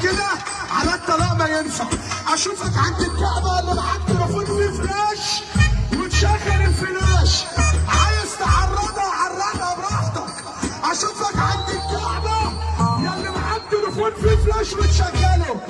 كده على الطلاق ما ينفع. اشوفك عند الكعبه اللي معاك تليفون فيه فلاش وتشغل الفلاش، عايز تعرضها عرضها براحتك. اشوفك عند الكعبه يا اللي معاك تليفون فيه فلاش وتشغله.